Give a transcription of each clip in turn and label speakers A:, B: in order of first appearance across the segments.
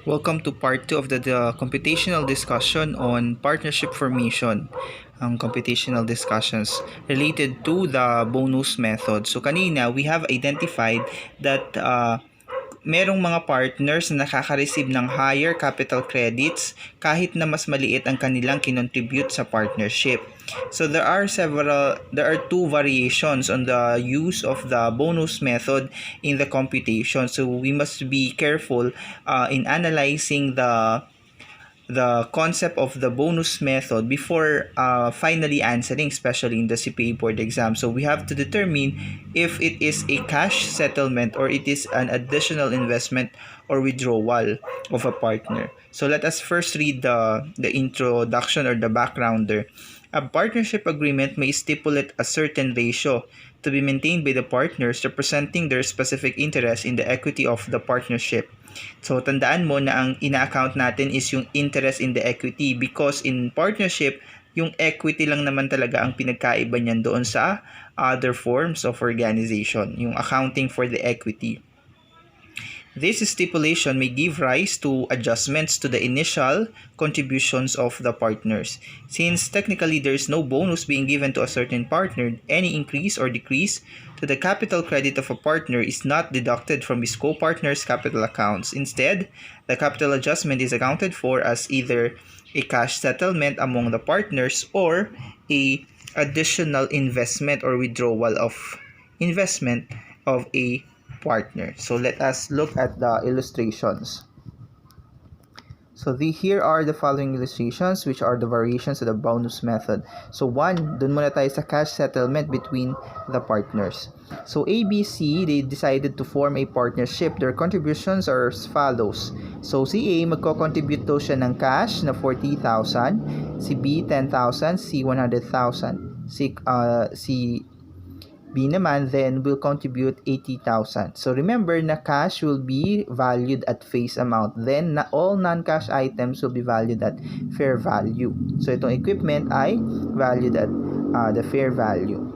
A: Welcome to part 2 of the computational discussion on partnership formation. Ang computational discussions related to the bonus method. So kanina, we have identified that merong mga partners na nakaka-receive ng higher capital credits kahit na mas maliit ang kanilang kinontribute sa partnership. So there are two variations on the use of the bonus method in the computation. So we must be careful in analyzing the concept of the bonus method before finally answering, especially in the CPA board exam. So we have to determine if it is a cash settlement or it is an additional investment or withdrawal of a partner. So let us first read the introduction or the backgrounder. A partnership agreement may stipulate a certain ratio to be maintained by the partners representing their specific interest in the equity of the partnership. So, tandaan mo na ang ina-account natin is yung interest in the equity because in partnership, yung equity lang naman talaga ang pinagkaiba niyan doon sa other forms of organization, yung accounting for the equity. This stipulation may give rise to adjustments to the initial contributions of the partners. Since technically there is no bonus being given to a certain partner, any increase or decrease to the capital credit of a partner is not deducted from his co-partner's capital accounts. Instead, the capital adjustment is accounted for as either a cash settlement among the partners or a additional investment or withdrawal of investment of a partner. So let us look at the illustrations. So here are the following illustrations which are the variations of the bonus method. So one, dun muna tayo sa cash settlement between the partners. So ABC, they decided to form a partnership. Their contributions are as follows. So si A, magko-contribute daw siya ng cash na 40,000, si B 10,000, C 100,000. Si B naman then will contribute 80,000. So remember na cash will be valued at face amount. Then all non-cash items will be valued at fair value. So itong equipment ay valued at the fair value.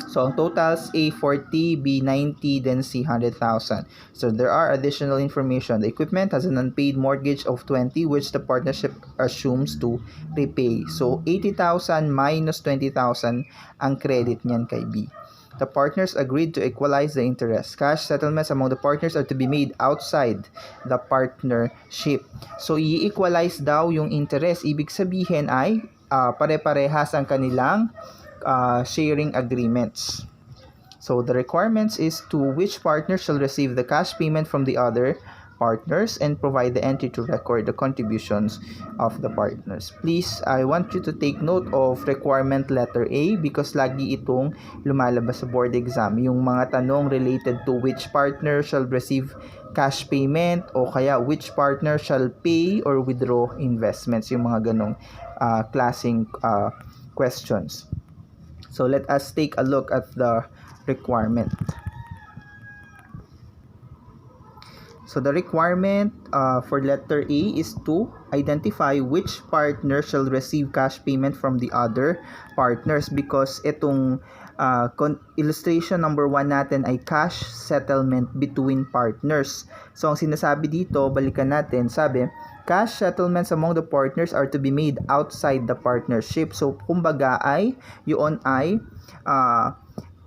A: So ang totals A 40, B 90, then C 100,000. So there are additional information. The equipment has an unpaid mortgage of 20 which the partnership assumes to repay. So 80,000 minus 20,000 ang credit niyan kay B. The partners agreed to equalize the interest. Cash settlements among the partners are to be made outside the partnership. So, i-equalize daw yung interest. Ibig sabihin ay pare-parehas ang kanilang sharing agreements. So, the requirements is to which partner shall receive the cash payment from the other partners and provide the entry to record the contributions of the partners. Please, I want you to take note of requirement letter A because lagi itong lumalabas sa board exam. Yung mga tanong related to which partner shall receive cash payment o kaya which partner shall pay or withdraw investments. Yung mga ganong klaseng questions. So let us take a look at the requirement. So the requirement for letter A is to identify which partner shall receive cash payment from the other partners because itong illustration number 1 natin ay cash settlement between partners. So ang sinasabi dito, balikan natin, sabi, cash settlements among the partners are to be made outside the partnership. So kumbaga ay, yun ay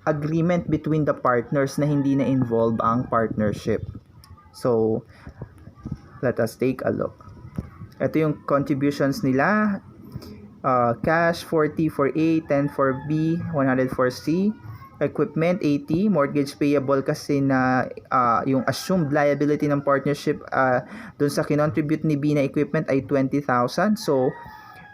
A: agreement between the partners na hindi na involve ang partnership. So, let us take a look. Ito yung contributions nila. Cash, 40 for A, 10 for B, 100 for C. Equipment, 80. Mortgage payable kasi na yung assumed liability ng partnership dun sa kinontribute ni B na equipment ay 20,000. So,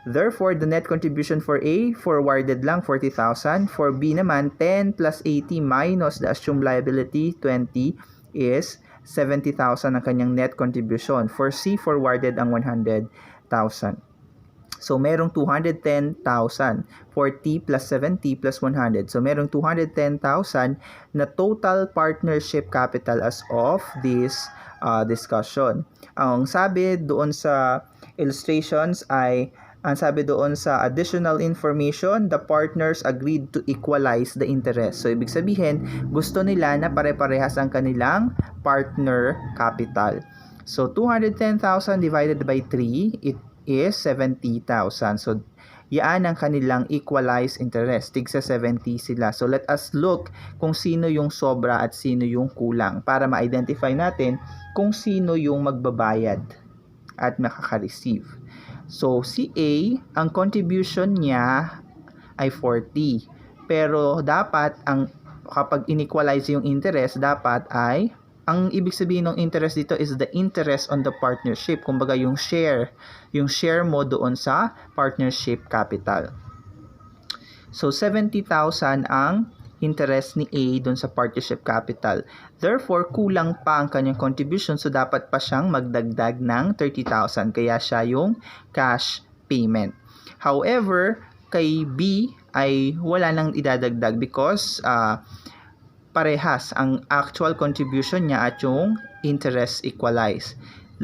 A: therefore, the net contribution for A, forwarded lang, 40,000. For B naman, 10 plus 80 minus the assumed liability, 20, is 70,000 ang kanyang net contribution. For C, forwarded ang 100,000. So, merong 210,000. 40 plus 70 plus 100. So, merong 210,000 na total partnership capital as of this discussion. Ang sabi doon sa illustrations ay ang sabi doon sa additional information, the partners agreed to equalize the interest. So, ibig sabihin, gusto nila na pare-parehas ang kanilang partner capital. So 210,000 divided by 3, it is 70,000. So yan ang kanilang equalized interest. Tigsa 70 sila. So let us look kung sino yung sobra at sino yung kulang para ma-identify natin kung sino yung magbabayad at makaka-receive. So si A, ang contribution niya ay 40. Pero dapat kapag inequalize yung interest, dapat ay ang ibig sabihin ng interest dito is the interest on the partnership. Kumbaga yung share mo doon sa partnership capital. So 70,000 ang interest ni A doon sa partnership capital. Therefore, kulang pa ang kanyang contribution, so dapat pa siyang magdagdag ng 30,000. Kaya siya yung cash payment. However, kay B ay wala nang idadagdag because parehas ang actual contribution niya at yung interest equalize.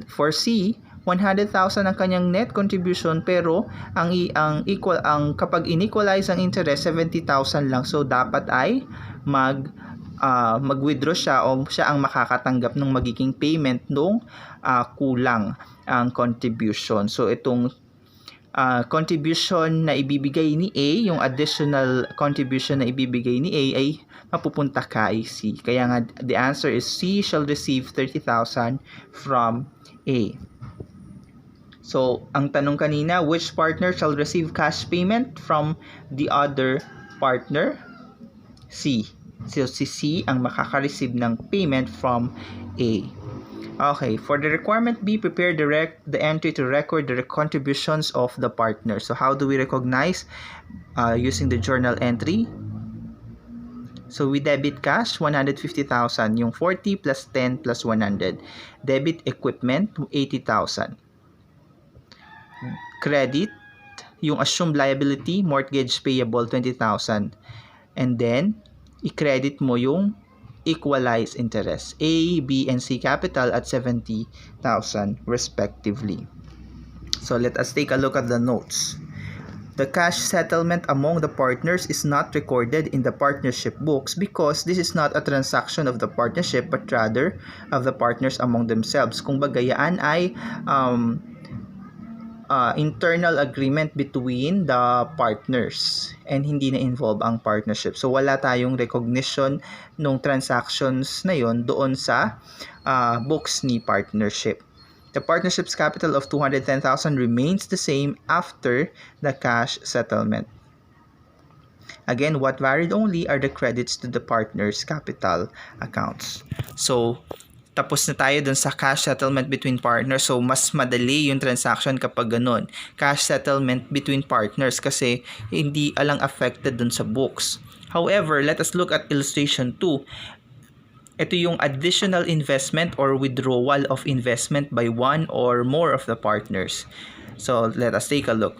A: For C, 100,000 ang kanyang net contribution pero ang kapag inequalize ang interest 70,000 lang, so dapat ay mag-withdraw siya o siya ang makakatanggap ng magiging payment nung kulang ang contribution. So itong contribution na ibibigay ni A, yung additional contribution na ibibigay ni A ay mapupunta kay C. Kaya nga the answer is C shall receive 30,000 from A. So, ang tanong kanina, which partner shall receive cash payment from the other partner? C. So, si C ang makaka-receive ng payment from A. Okay, for the requirement B, prepare the entry to record the contributions of the partner. So, how do we recognize using the journal entry? So, we debit cash, 150,000. Yung 40 plus 10 plus 100. Debit equipment, 80,000. Credit, yung assumed liability, mortgage payable, 20,000. And then, i-credit mo yung equalized interest. A, B, and C capital at 70,000 respectively. So, let us take a look at the notes. The cash settlement among the partners is not recorded in the partnership books because this is not a transaction of the partnership but rather of the partners among themselves. Kung bagayaan ay internal agreement between the partners and hindi na involve ang partnership. So wala tayong recognition ng transactions na yon doon sa books ni partnership. The partnership's capital of 210,000 remains the same after the cash settlement. Again, what varied only are the credits to the partner's capital accounts. So, tapos na tayo dun sa cash settlement between partners. So, mas madali yung transaction kapag ganun. Cash settlement between partners kasi hindi alang affected dun sa books. However, let us look at illustration 2. Ito yung additional investment or withdrawal of investment by one or more of the partners. So, let us take a look.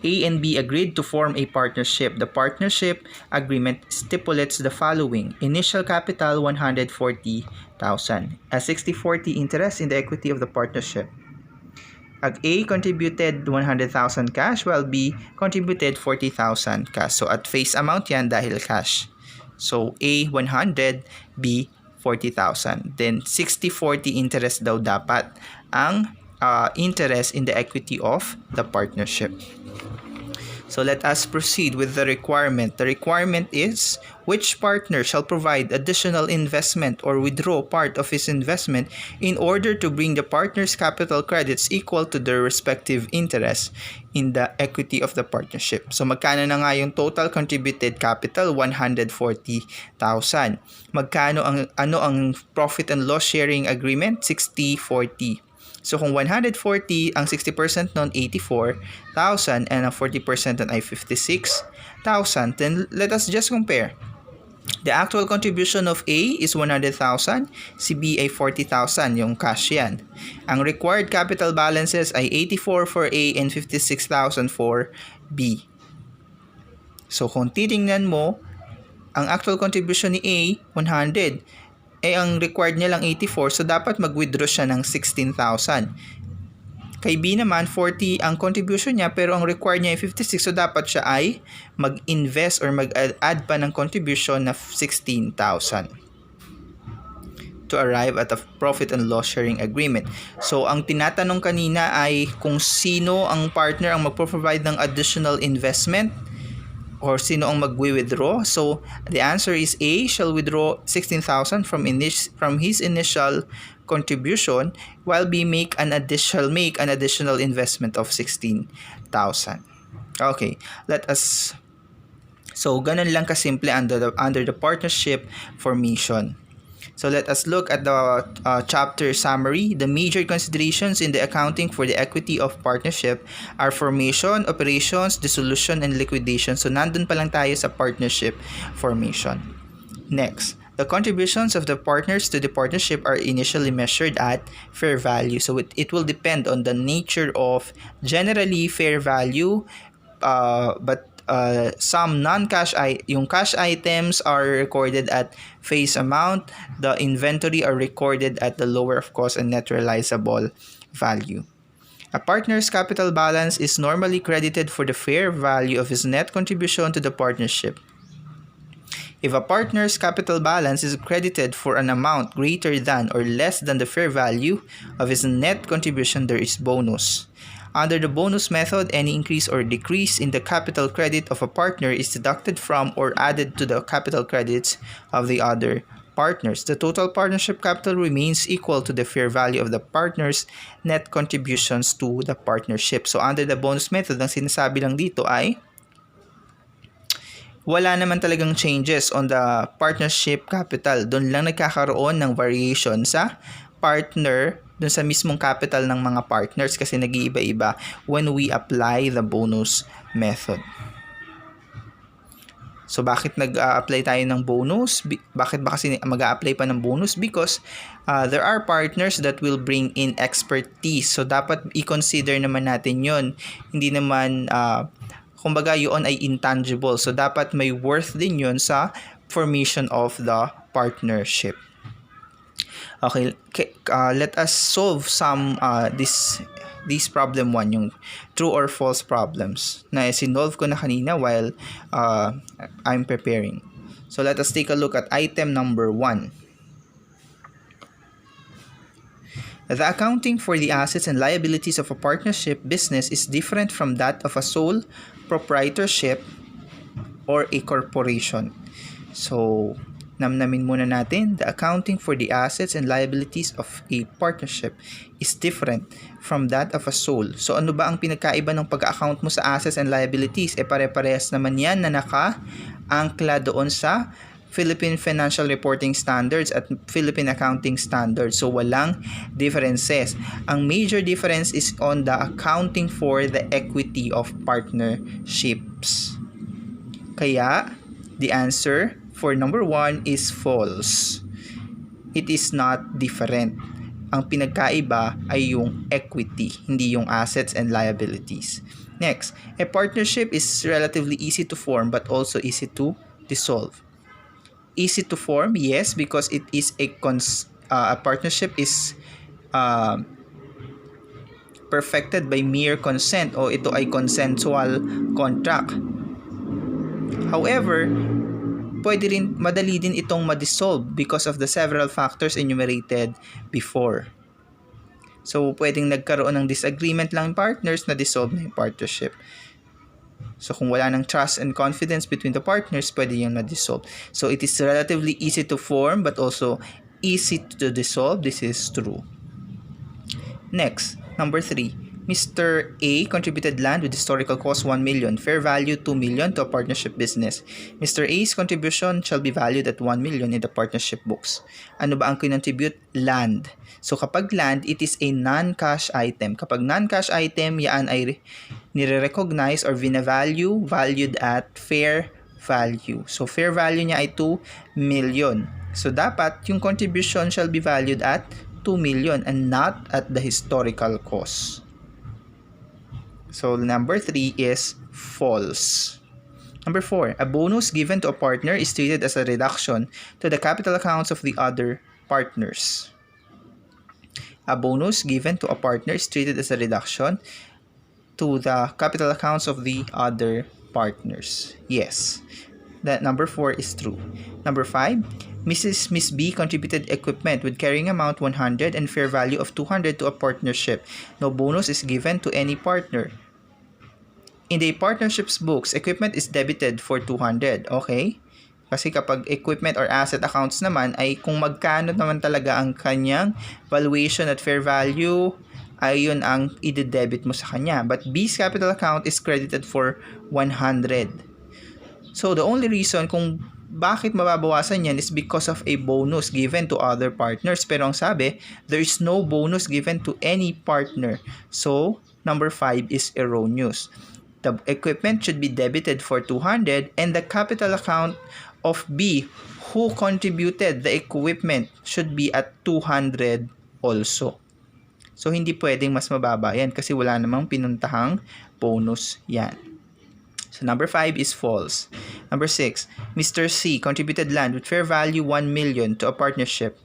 A: A and B agreed to form a partnership. The partnership agreement stipulates the following. Initial capital, 140,000. A 60-40 interest in the equity of the partnership. A contributed 100,000 cash while B contributed 40,000 cash. So, at face amount yan dahil cash. So, A, 100, B, 40,000. Then 60-40 interest daw dapat ang interest in the equity of the partnership. So let us proceed with the requirement. The requirement is which partner shall provide additional investment or withdraw part of his investment in order to bring the partner's capital credits equal to their respective interest in the equity of the partnership. So magkano na nga yung total contributed capital? 140,000. Magkano ang profit and loss sharing agreement? 60-40. So kung 140, ang 60% nun 84,000 and ang 40% nun ay 56,000, then let us just compare. The actual contribution of A is 100,000, si B ay 40,000, yung cash yan. Ang required capital balances ay 84 for A and 56,000 for B. So kung titingnan mo, ang actual contribution ni A, 100, ang required niya lang 84, so dapat mag-withdraw siya ng 16,000. Kay B naman, 40 ang contribution niya, pero ang required niya ay 56, so dapat siya ay mag-invest or mag-add pa ng contribution na 16,000. to arrive at a profit and loss sharing agreement. So, ang tinatanong kanina ay kung sino ang partner ang magpo-provide ng additional investment or sino ang mag-withdraw. So, the answer is A shall withdraw 16,000 from his initial contribution while B make an additional investment of 16,000. Okay, let us. So, ganun lang kasimple under the partnership formation. So let us look at the chapter summary. The major considerations in the accounting for the equity of partnership are formation, operations, dissolution, and liquidation. So nandun pa lang tayo sa partnership formation. Next, the contributions of the partners to the partnership are initially measured at fair value. So it will depend on the nature of generally fair value, but some non-cash yung cash items are recorded at face amount. The inventory are recorded at the lower of cost and net realizable value. A partner's capital balance is normally credited for the fair value of his net contribution to the partnership. If a partner's capital balance is credited for an amount greater than or less than the fair value of his net contribution, there is bonus. Under the bonus method, any increase or decrease in the capital credit of a partner is deducted from or added to the capital credits of the other partners. The total partnership capital remains equal to the fair value of the partner's net contributions to the partnership. So under the bonus method, ang sinasabi lang dito ay wala naman talagang changes on the partnership capital. Doon lang nagkakaroon ng variation sa partner dun sa mismong capital ng mga partners kasi nag-iiba-iba when we apply the bonus method. So, bakit nag-a-apply tayo ng bonus? Bakit ba kasi mag-a-apply pa ng bonus? Because there are partners that will bring in expertise. So, dapat i-consider naman natin yon. Hindi naman, kumbaga, yun ay intangible. So, dapat may worth din yun sa formation of the partnership. Okay, let us solve some this problem 1, yung true or false problems na sinolve ko na kanina while I'm preparing. So let us take a look at item number 1. The accounting for the assets and liabilities of a partnership business is different from that of a sole proprietorship or a corporation. So namnamin muna natin, the accounting for the assets and liabilities of a partnership is different from that of a sole. So ano ba ang pinagkaiba ng pag-account mo sa assets and liabilities? Pare-parehas naman yan na naka-angkla doon sa Philippine Financial Reporting Standards at Philippine Accounting Standards. So walang differences. Ang major difference is on the accounting for the equity of partnerships. Kaya the answer for number 1 is false. It is not different. Ang pinagkaiba ay yung equity, hindi yung assets and liabilities. Next, a partnership is relatively easy to form but also easy to dissolve. Easy to form, yes, because it is a partnership is perfected by mere consent o ito ay consensual contract. However, madali din itong ma-dissolve because of the several factors enumerated before. So, pwedeng nagkaroon ng disagreement lang partners na dissolve na yung partnership. So, kung wala ng trust and confidence between the partners, pwede yung na-dissolve. So, it is relatively easy to form but also easy to dissolve. This is true. Next, number 3. Mr. A contributed land with historical cost 1 million, fair value 2 million to a partnership business. Mr. A's contribution shall be valued at 1 million in the partnership books. Ano ba ang kinontribute? Land. So kapag land, it is a non-cash item. Kapag non-cash item, yan ay nire-recognize or valued at fair value. So fair value niya ay 2 million. So dapat yung contribution shall be valued at 2 million and not at the historical cost. So number 3 is false. Number 4, a bonus given to a partner is treated as a reduction to the capital accounts of the other partners. A bonus given to a partner is treated as a reduction to the capital accounts of the other partners. Yes, that number 4 is true. Number 5, Miss B contributed equipment with carrying amount 100 and fair value of 200 to a partnership. No bonus is given to any partner. In the partnership's books, equipment is debited for 200. Okay? Kasi kapag equipment or asset accounts naman ay kung magkano naman talaga ang kanyang valuation at fair value, ay yun ang i-debit mo sa kanya. But B's capital account is credited for 100. So the only reason kung bakit mababawasan yan is because of a bonus given to other partners. Pero ang sabi, there is no bonus given to any partner. So, number 5 is erroneous. The equipment should be debited for 200 and the capital account of B who contributed the equipment should be at 200 also. So, hindi pwedeng mas mababa yan kasi wala namang pinuntahang bonus yan. So, number 5 is false. Number 6, Mr. C contributed land with fair value 1 million to a partnership.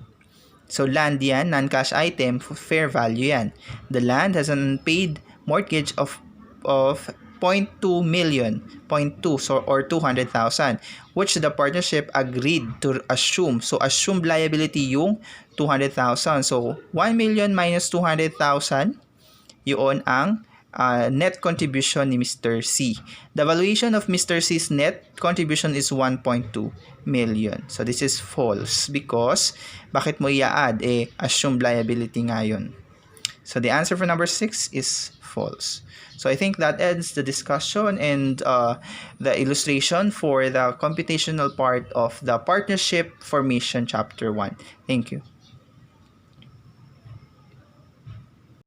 A: So, land yan, non-cash item, fair value yan. The land has an unpaid mortgage of 0.2 million, 0.2 so, or 200,000, which the partnership agreed to assume. So, assumed liability yung 200,000. So, 1 million minus 200,000, yun ang net contribution ni Mr. C. The valuation of Mr. C's net contribution is 1.2 million. So, this is false because bakit mo i-add? Assumed liability nga yun. So, the answer for number 6 is false. So, I think that ends the discussion and the illustration for the computational part of the partnership formation chapter 1. Thank you.